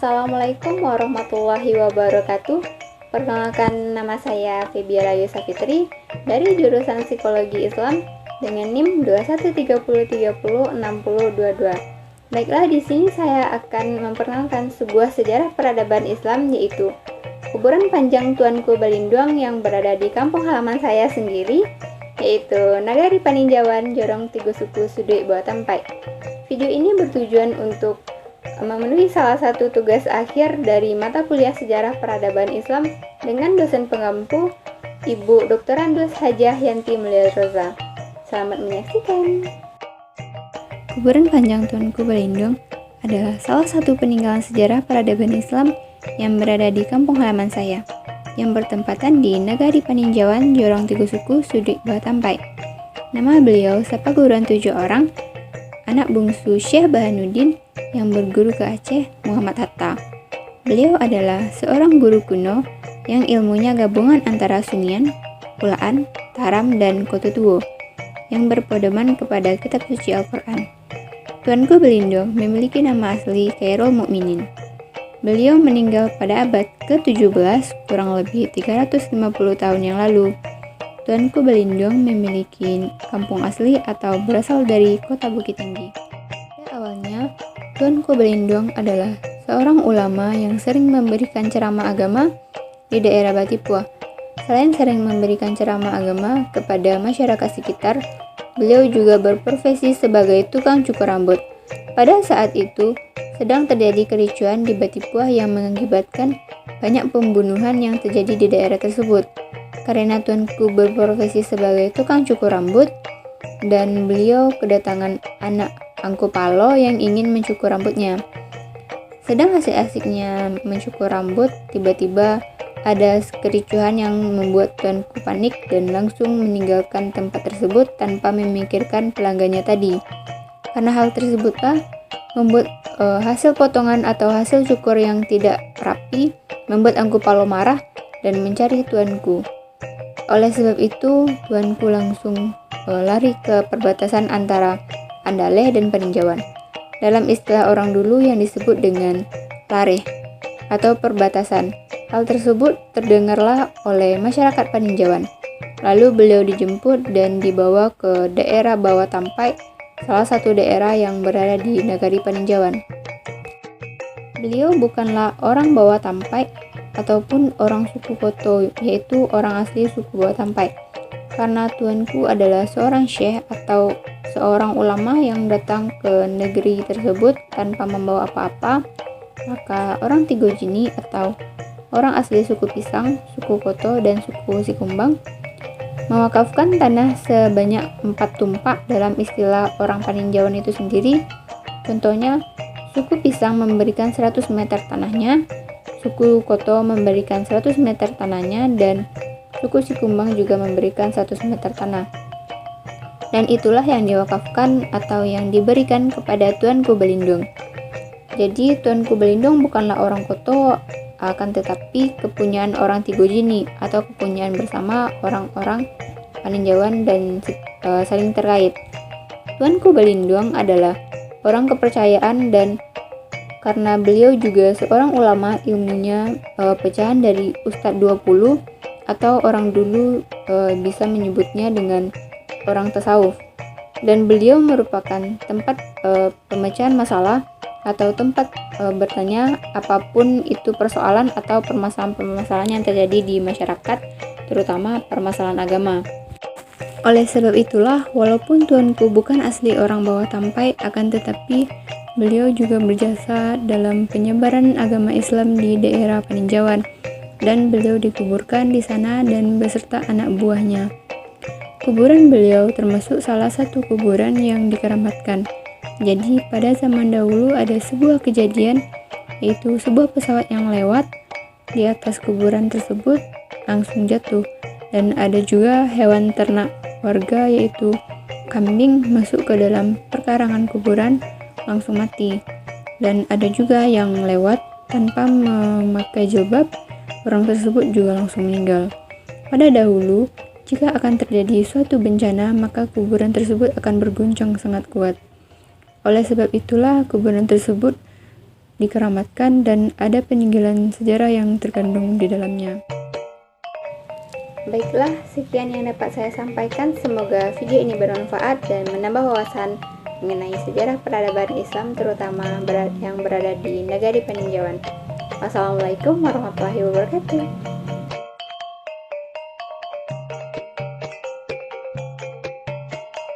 Assalamualaikum warahmatullahi wabarakatuh. Perkenalkan, nama saya Febiara Yusafitri dari jurusan Psikologi Islam dengan NIM 2130306022. Baiklah, di sini saya akan memperkenalkan sebuah sejarah peradaban Islam, yaitu kuburan panjang Tuanku Balindong yang berada di kampung halaman saya sendiri, yaitu Nagari Paninjauan, Jorong Tigo Suku, Suduk Bawah Tampai. Video ini bertujuan untuk memenuhi salah satu tugas akhir dari mata kuliah Sejarah Peradaban Islam dengan dosen pengampu Ibu Dr. Andus Hajah Yanti Mulia Roza. Selamat menyaksikan. Kuburan panjang Tuanku Balindong adalah salah satu peninggalan sejarah peradaban Islam yang berada di kampung halaman saya, yang bertempatan di Nagari Paninjauan, Jorong Tigo Suku, Suduk Bawah Tampai. Nama beliau Sapaguruan 7 orang, anak bungsu Syekh Bahanuddin yang berguru ke Aceh, Muhammad Hatta. Beliau adalah seorang guru kuno yang ilmunya gabungan antara Sunian, Qulaan, Taram, dan Kotutuo yang berpedoman kepada kitab suci Al-Quran. Tuanku Balindong memiliki nama asli Khairul Mukminin. Beliau meninggal pada abad ke-17, kurang lebih 350 tahun yang lalu. Tuanku Balindong memiliki kampung asli atau berasal dari kota Bukit Tinggi. Pada awalnya, Tuanku Balindong adalah seorang ulama yang sering memberikan ceramah agama di daerah Batipua. Selain sering memberikan ceramah agama kepada masyarakat sekitar, beliau juga berprofesi sebagai tukang cukur rambut. Pada saat itu, sedang terjadi kericuan di Batipua yang mengakibatkan banyak pembunuhan yang terjadi di daerah tersebut. Karena tuanku berprofesi sebagai tukang cukur rambut, dan beliau kedatangan anak Angku Palo yang ingin mencukur rambutnya. Sedang asik-asiknya mencukur rambut, tiba-tiba ada kericuhan yang membuat tuanku panik dan langsung meninggalkan tempat tersebut tanpa memikirkan pelanggannya tadi. Karena hal tersebutlah membuat hasil potongan atau hasil cukur yang tidak rapi membuat Angku Palo marah dan mencari tuanku. Oleh sebab itu, tuanku langsung lari ke perbatasan antara Andaleh dan Paninjauan. Dalam istilah orang dulu yang disebut dengan lareh atau perbatasan. Hal tersebut terdengarlah oleh masyarakat Paninjauan. Lalu beliau dijemput dan dibawa ke daerah Bawah Tampai, salah satu daerah yang berada di Nagari Paninjauan. Beliau bukanlah orang Bawah Tampai ataupun orang suku Koto, yaitu orang asli suku Bawah Tampai. Karena tuanku adalah seorang syekh atau seorang ulama yang datang ke negeri tersebut tanpa membawa apa-apa, maka orang Tigo Jini atau orang asli suku Pisang, suku Koto, dan suku Sikumbang mewakafkan tanah sebanyak 4 tumpak dalam istilah orang Paninjauan itu sendiri. Contohnya, suku Pisang memberikan 100 meter tanahnya, suku Koto memberikan 100 meter tanahnya, dan suku Sikumbang juga memberikan 100 meter tanah. Dan itulah yang diwakafkan atau yang diberikan kepada Tuanku Balindong. Jadi Tuanku Balindong bukanlah orang Koto, akan tetapi kepunyaan orang Tigo Jini atau kepunyaan bersama orang-orang Paninjauan dan saling terkait. Tuanku Balindong adalah orang kepercayaan, dan karena beliau juga seorang ulama, ilmunya pecahan dari Ustadz 20 atau orang dulu bisa menyebutnya dengan orang tasawuf, dan beliau merupakan tempat pemecahan masalah atau tempat bertanya apapun itu persoalan atau permasalahan-permasalahan yang terjadi di masyarakat, terutama permasalahan agama. Oleh sebab itulah, walaupun tuanku bukan asli orang Bawah Tampai, akan tetapi beliau juga berjasa dalam penyebaran agama Islam di daerah Paninjauan, dan beliau dikuburkan di sana dan beserta anak buahnya. Kuburan beliau termasuk salah satu kuburan yang dikeramatkan. Jadi pada zaman dahulu ada sebuah kejadian, yaitu sebuah pesawat yang lewat di atas kuburan tersebut langsung jatuh, dan ada juga hewan ternak warga yaitu kambing masuk ke dalam perkarangan kuburan langsung mati. Dan ada juga yang lewat tanpa memakai jilbab, orang tersebut juga langsung meninggal. Pada dahulu, jika akan terjadi suatu bencana, maka kuburan tersebut akan berguncang sangat kuat. Oleh sebab itulah kuburan tersebut dikeramatkan, dan ada peninggalan sejarah yang terkandung di dalamnya. Baiklah, sekian yang dapat saya sampaikan. Semoga video ini bermanfaat dan menambah wawasan mengenai sejarah peradaban Islam, terutama yang berada di negari peninjauan. Wassalamualaikum warahmatullahi wabarakatuh.